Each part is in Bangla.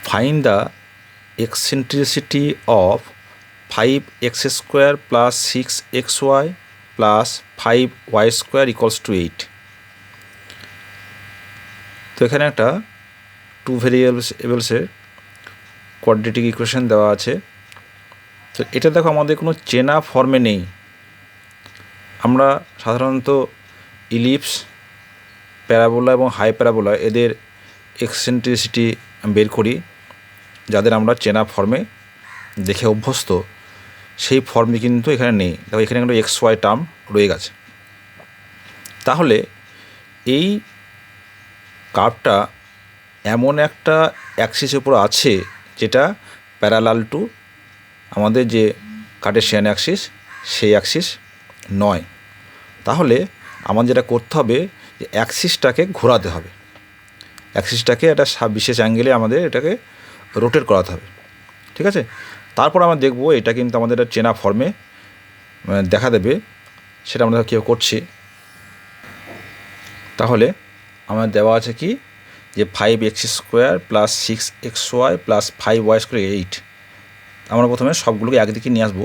Find the eccentricity of 5x² plus 6xy plus 5y² equals to 8. তো এখানে একটা 2 ভেরিয়েবলসের কোয়াড্রেটিক ইকুয়েশন দেওয়া আছে। তো এটা দেখো আমাদের কোনো চেনা ফর্মে নেই। আমরা সাধারণত ইলিপস, প্যারাবোলা এবং হাই প্যারাবোলা এদের এক্সেন্ট্রিসিটি বের করি, যাদের আমরা চেনা ফর্মে দেখে অভ্যস্ত। সেই ফর্মটি কিন্তু এখানে নেই। দেখো এখানে একটা XY টার্ম রয়ে গেছে। তাহলে এই কার্ভটা এমন একটা অ্যাক্সিসের উপর আছে যেটা প্যারালাল টু আমাদের যে কার্টেসিয়ান অ্যাক্সিস, সেই অ্যাক্সিস নয়। তাহলে আমাদের যেটা করতে হবে যে অ্যাক্সিসটাকে ঘোরাতে হবে, অ্যাক্সিসটাকে একটা বিশেষ অ্যাঙ্গেলে আমাদের এটাকে রোটেট করাতে হবে। ঠিক আছে, তারপর আমরা দেখব এটা কিন্তু আমাদের একটা চেনা ফর্মে দেখা দেবে, সেটা আমরা কীভাবে করছি। তাহলে আমার দেওয়া আছে কি যে 5x² plus 6xy plus 5y² 8। আমরা প্রথমে সবগুলোকে একদিকে নিয়ে আসবো।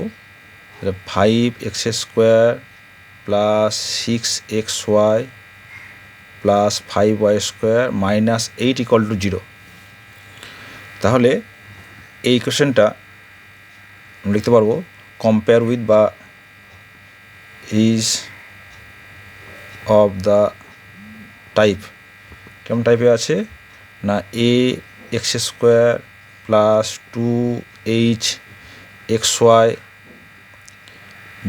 5x² plus 6xy plus 5y² minus 8 equal to 0। তাহলে এই ইকুয়েশনটা আমরা লিখতে পারবো কম্পেয়ার উইথ বা ইজ অফ দ্য টাইপ। কেমন টাইপে আছে না, ax² plus 2hxy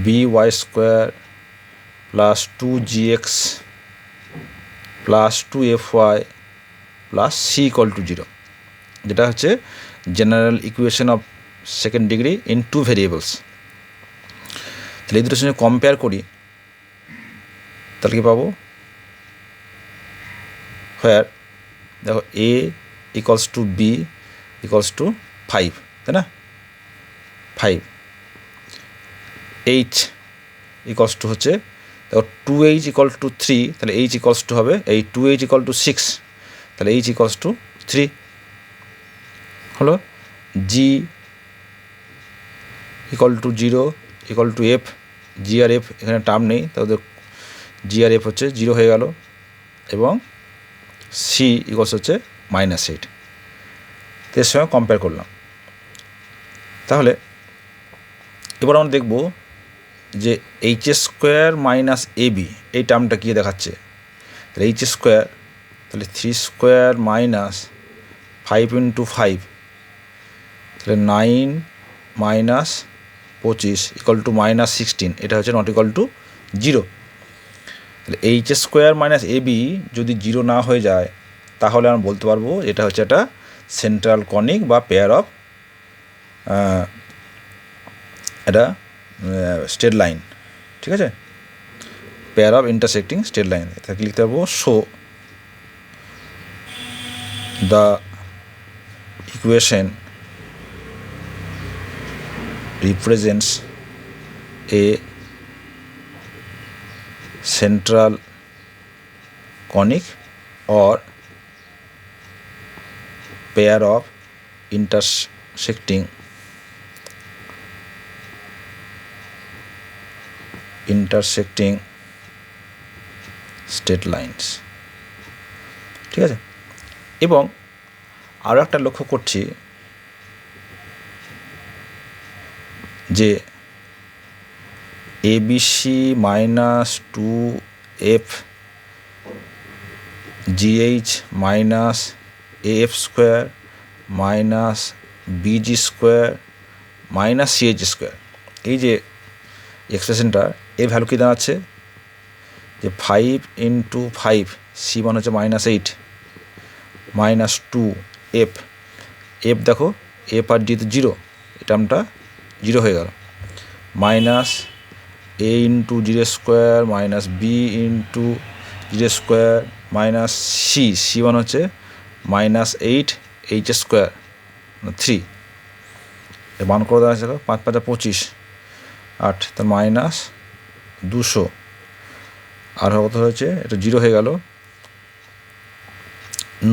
by² plus 2gx plus 2fy plus c equal to 0, যেটা হচ্ছে general equation of second degree in 2 variables. তাহলে এই দুটোর সঙ্গে কম্পেয়ার করি, তাহলে কি পাবো, হোয়ার দেখো a equals to b equals to 5, তাই না, 5। h ইকুয়ালস টু হচ্ছে দেখো 2h ইকুয়াল টু 3, তাহলে h ইকুয়ালস টু হবে এই 2h ইকুয়াল টু 6, তাহলে h ইকুয়ালস টু 3 হলো। g equal to 0 equal to f, g আর f এখানে টার্ম নেই, তাহলে g আর f হচ্ছে 0 হয়ে গেল, এবং c ইকুয়ালস হচ্ছে -8। এর সঙ্গে কম্পেয়ার করলাম। তাহলে এবার আমরা দেখব যে h² মাইনাস ab এই টার্মটা কী দেখাচ্ছে। তাহলে h², তাহলে 3² মাইনাস 5 × 5, তাহলে 9 মাইনাস 25 ইকুয়াল টু -16, এটা হচ্ছে নট ইকুয়াল টু 0। তাহলে h² মাইনাস ab যদি 0 না হয়ে যায়, তাহলে আমরা বলতে পারবো এটা হচ্ছে একটা সেন্ট্রাল কনিক বা পেয়ার অফ এটা স্ট্রেট লাইন। ঠিক আছে, pair of intersecting straight line. তাকে লিখতে পারবো show the equation represents a central conic or pair of intersecting straight lines। ঠিক আছে, এবং আরও একটা লক্ষ্য করছি যে ABC minus 2f GH minus AF² minus BG² minus CH², এই যে এক্সপ্রেশনটা এর ভ্যালু কী দাঁড়াচ্ছে যে 5 × 5 C1 হচ্ছে -8 মাইনাস 2f, f দেখো f আর d তো 0, এই টার্মটা 0 হয়ে গেল, minus a × 0² minus b × 0² minus C1 হচ্ছে -8 h² 3, এর মান করে দেওয়া আছে 5 × 5 = 25, 8, তার -200, আর কত হয়েছে, এটা 0 হয়ে গেল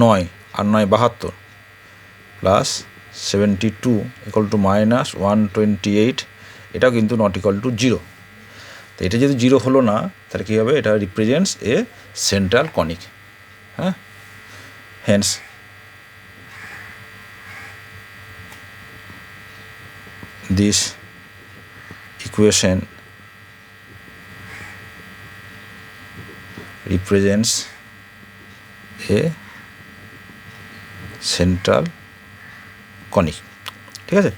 9, আর 9 72, প্লাস 72 ইকুয়াল টু মাইনাস 128, এটাও কিন্তু নট ইকুয়াল টু 0। তো এটা যদি 0 হলো না, তাহলে কী হবে? এটা রিপ্রেজেন্টস এ সেন্ট্রাল কনিক। হ্যাঁ, Haynes this equation represents a central conic। ঠিক আছে,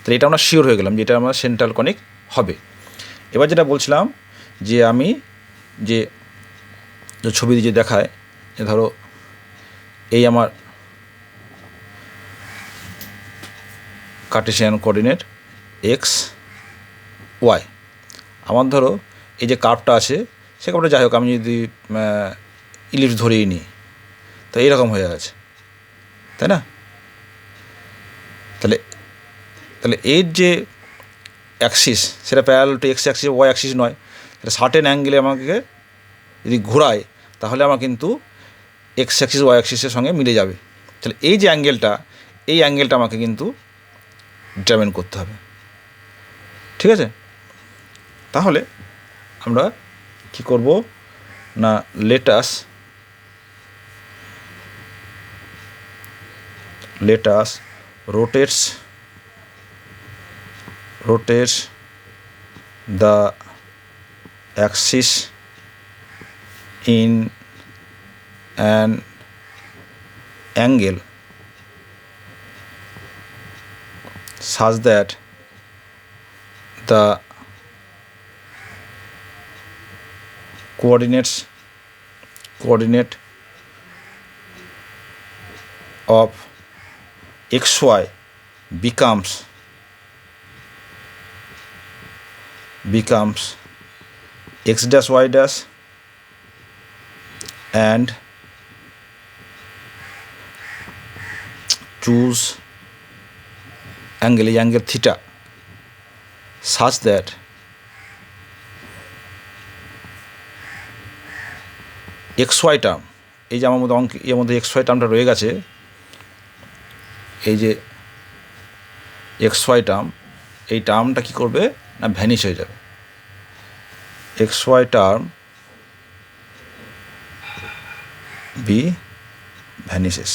তো এটা আমরা শিওর হয়ে গেলাম যে এটা আমরা সেন্ট্রাল কনিক হবে। এবার যেটা বলছিলাম যে আমি যে ছবি দিয়ে দেখায়, যে ধরো এই আমার কার্টেসিয়ান কোঅর্ডিনেট এক্স ওয়াই, আমার ধরো এই যে কার্ভটা আছে, সে কার্ভটা যাই হোক আমি যদি ইলিপস ধরেই নিই, তো এইরকম হয়ে আছে, তাই না? তাহলে তাহলে এর যে অ্যাক্সিস সেটা parallel to x axis, y axis নয়। তাহলে সার্টেন অ্যাঙ্গেলে আমাকে যদি ঘোরায়, তাহলে আমার কিন্তু এক্স অ্যাক্সিস ওয়াই অ্যাক্সিসের সঙ্গে মিলে যাবে। তাহলে এই যে অ্যাঙ্গেলটা, এই অ্যাঙ্গেলটা আমাকে কিন্তু ডিটারমিন করতে হবে। ঠিক আছে, তাহলে আমরা কি করব না, let us rotates the axis in an angle such that the coordinate of xy becomes x dash y dash and choose angle theta such that xy term, এই যে আমার মধ্যে এর মধ্যে xy টার্মটা রয়ে গেছে, এই যে xy টার্ম, এই টার্মটা কী করবে না, ভ্যানিশ হয়ে যাবে। xy term be vanishes.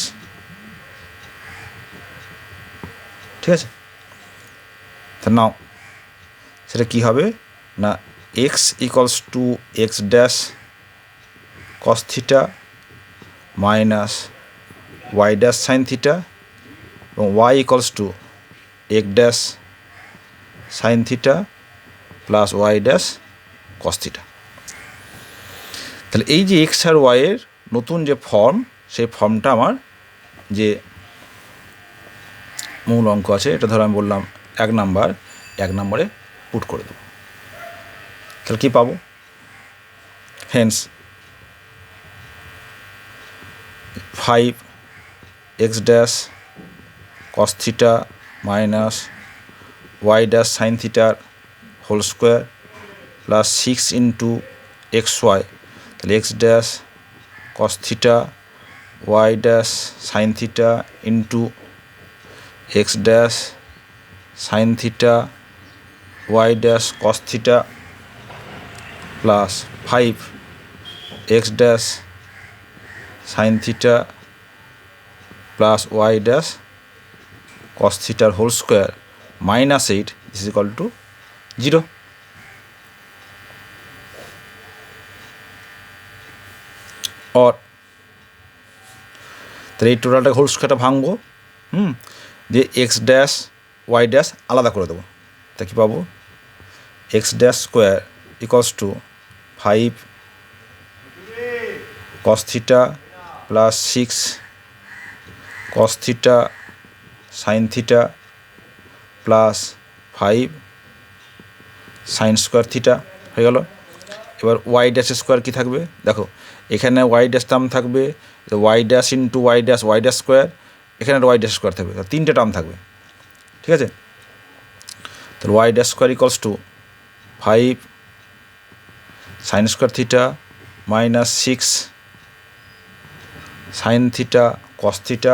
ঠিক আছে, তা নাও সেটা কী হবে না, x equals to x dash cos theta minus y dash sine theta, এবং y equals to x dash sine theta plus y dash cos theta. তাহলে এই যে এক্স আর ওয়াইয়ের নতুন যে ফর্ম, সেই ফর্মটা আমার যে মূল অঙ্ক আছে, এটা ধরো আমি বললাম 1 নম্বরে পুট করে দেবো। তাহলে কী পাবো? Hence 5x dash cos theta minus y dash sine থিটার whole square plus 6 into x y, তাহলে x dash cos theta y dash sine theta into x dash sine theta y dash cos theta plus 5x dash sine theta plus y dash cos থিটার whole square minus 8 is equal to 0। Or তাহলে এই টোটালটা হোল স্কোয়ারটা ভাঙবো, দিয়ে এক্স ড্যাশ ওয়াই ড্যাশ আলাদা করে দেবো। তা কী পাবো? X dash square equals to 5 cos theta plus 6 cos theta sine theta plus 5 sine square theta হয়ে গেল। এবার ওয়াই ড্যাশ স্কোয়ার কী থাকবে? দেখো এখানে ওয়াই ড্যাশ টার্ম থাকবে, y dash into y dash square, এখানে ওয়াই ড্যাশ স্কোয়ার থাকবে, 3টে টার্ম থাকবে। ঠিক আছে, তাহলে y dash square equals to 5 sine square theta minus 6 sine theta cos theta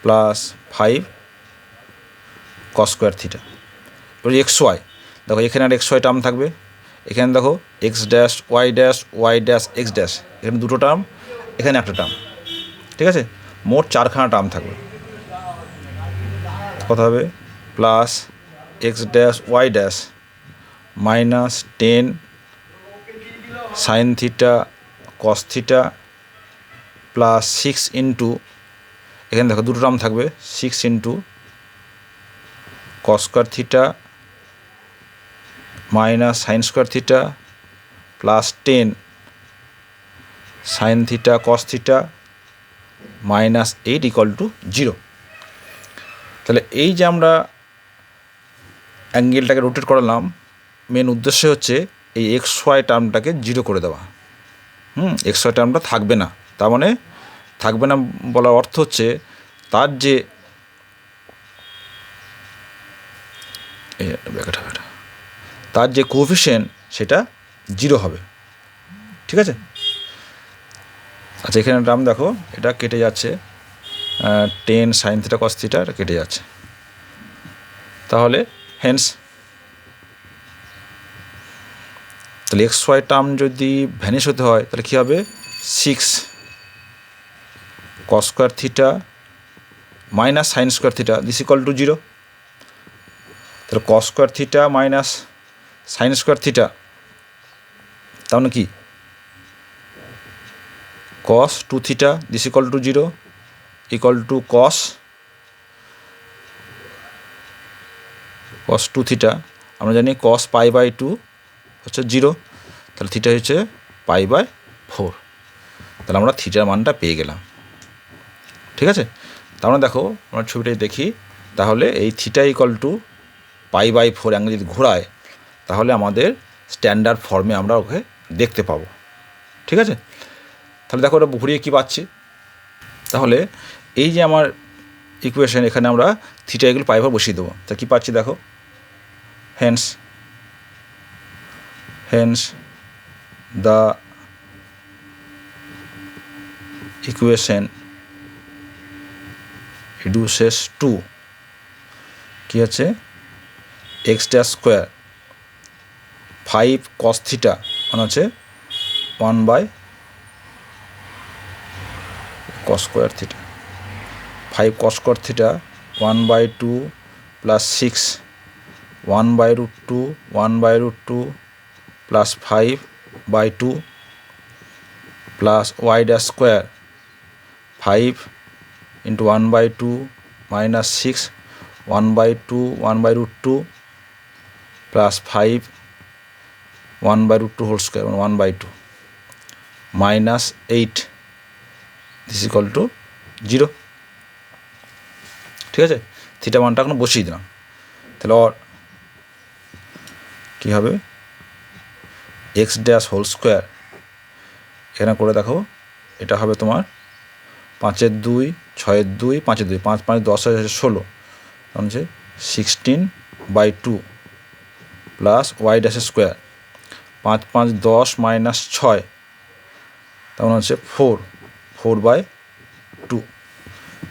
plus 5 cos square theta. এবার এক্স ওয়াই দেখো, এখানে আর এক্স ওয়াই টার্ম থাকবে, এখানে দেখো x dash y dash x dash, এখানে দুটো টার্ম, এখানে একটা টার্ম, ঠিক আছে, মোট 4খানা টার্ম থাকবে। কত হবে? Plus x dash y dash minus 10 sine theta cos theta plus 6 into, এখানে দেখো দুটো টার্ম থাকবে, 6 into cos square theta minus sine square theta plus 10 sine theta cos theta minus 8 equal to 0। তাহলে এই যে আমরা অ্যাঙ্গেলটাকে রোটেট করালাম, মেন উদ্দেশ্য হচ্ছে এই এক্স ওয়াই টার্মটাকে 0 করে দেওয়া। এক্স ওয়াই টার্মটা থাকবে না, তার মানে থাকবে না বলার অর্থ হচ্ছে তার যে কোএফিশিয়েন্ট সেটা 0 হবে, ঠিক আছে। আচ্ছা, এখানে টার্ম দেখো, এটা কেটে যাচ্ছে, 10 সাইন থিটা কস থিটা এটা কেটে যাচ্ছে, তাহলে হেন্স তাহলে এক্স ওয়াই টার্ম যদি ভ্যানিশ হতে হয় তাহলে কী হবে? 6 cos square theta minus sine square theta this equal to 0। তাহলে cos square theta minus sine square theta, তার মানে কি? Cos 2 theta this equal to 0 equal to cos 2 theta, আমরা জানি কস π/2 হচ্ছে 0, তাহলে থিটা হচ্ছে π/4, তাহলে আমরা থিটার মানটা পেয়ে গেলাম, ঠিক আছে। তার মানে দেখো, আমরা ছবিটাই দেখি, তাহলে এই থিটা ইকুয়াল টু π/4 অ্যাঙ্গেল যদি ঘোরায় তাহলে আমাদের স্ট্যান্ডার্ড ফর্মে আমরা ওকে দেখতে পাবো, ঠিক আছে। তাহলে দেখো ওটা ঘুরিয়ে কী পাচ্ছি, তাহলে এই যে আমার ইকুয়েশন, এখানে আমরা থিটা ইকুয়াল π/4 বসিয়ে দেবো, তা কী পাচ্ছি দেখো, hence the equation reduces to কী আছে? X dash square 5 cos theta মানে হচ্ছে 1/cos square theta, 5 cos square theta 1/2 plus 6 1/√2 1/√2 plus 5/2 plus y dash square 5 into 1/2 minus 6 1/2 1/√2 plus 5 1/√2 whole square মানে 1/2 মাইনাস 8 দিস ইকুয়াল টু 0, ঠিক আছে। থিটা মানটা এখন বসিয়ে দিলাম, তাহলে ওর কী হবে? এক্স ড্যাশ হোল স্কোয়ার, এখানে করে দেখো, এটা হবে তোমার 5 2 6 2 5 2 5 5 10 16, তখন হচ্ছে 16/2 plus y dash square 5 5 10 minus 6, তখন হচ্ছে 4/2,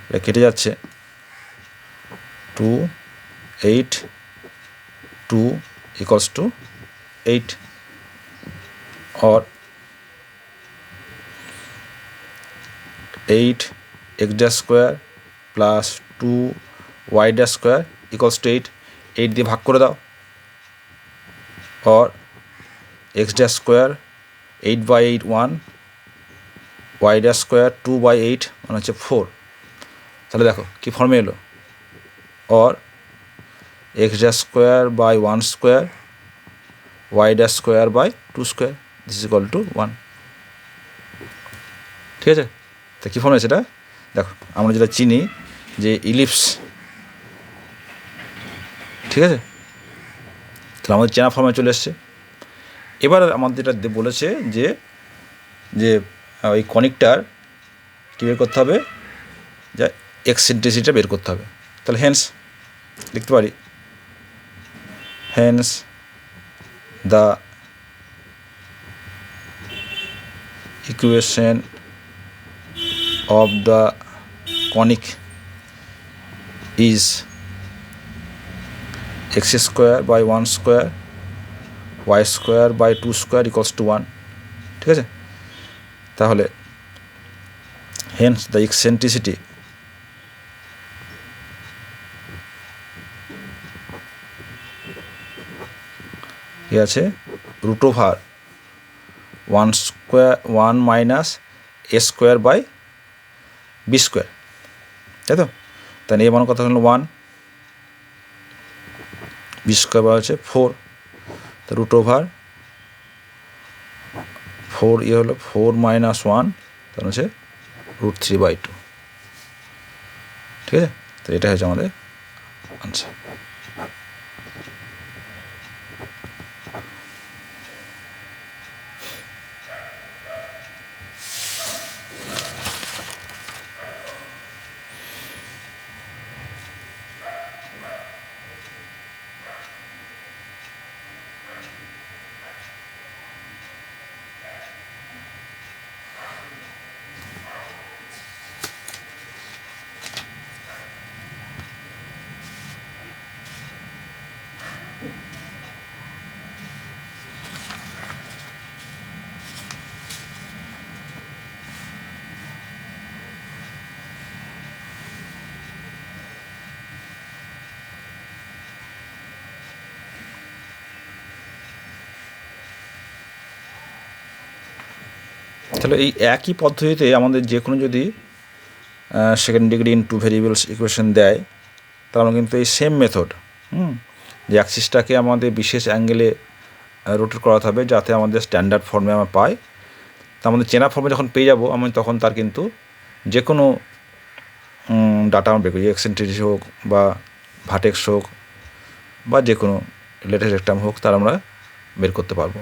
এটা কেটে যাচ্ছে 2 8 2 ইকুয়ালস টু 8, और 8 x dash square plus 2 y dash square equals to 8 দিয়ে ভাগ করে দাও, और x dash square 8/8 1 y dash square 2/8 মানে হচ্ছে 4, তাহলে দেখো কি ফর্মে এলো, और x dash square by 1 square y dash square by 2 square this is equal two 1, ঠিক আছে। তা কী ফর্মে সেটা দেখো, আমরা যেটা চিনি যে ইলিপস, ঠিক আছে, তাহলে আমাদের চেনা ফর্মে চলে এসছে। এবার আমাদের এটা বলেছে যে যে ওই কনিকটার কী বের করতে হবে, যা এক্সেন্ট্রিসিটিটা বের করতে হবে, তাহলে হেন্স লিখতে পারি, hence the equation of the conic is x square by 1 square y square by 2 square equals to 1, ঠিক আছে? তাহলে হেন্স দ্য এক্সেন্ট্রিসিটি কি আছে root over 1 minus a square by b square, তাই তো? তাহলে এ মানে কথা হলো 1, বি স্কোয়ার বা হচ্ছে 4, তো রুট ওভার 4 ইয়ে হলো 4 মাইনাস 1, তাহলে হচ্ছে √3/2, ঠিক আছে? তো এটা হচ্ছে আমাদের আনসার। তাহলে এই একই পদ্ধতিতে আমাদের যে কোনো যদি second degree in two variables equation দেয়, তাহলে আমরা কিন্তু এই সেম মেথড যে অ্যাক্সিসটাকে আমাদের বিশেষ অ্যাঙ্গেলে রোটেট করাতে হবে যাতে আমাদের স্ট্যান্ডার্ড ফর্মে আমরা পাই। তা আমাদের চেনা ফর্মে যখন পেয়ে যাবো আমি তখন তার কিন্তু যে কোনো ডাটা আমরা বের করি, এক্সেন্ট্রিসিটি হোক বা ভার্টেক্স হোক বা যে কোনো লেটেস্ট রেক্টাম হোক, তার আমরা বের করতে পারবো।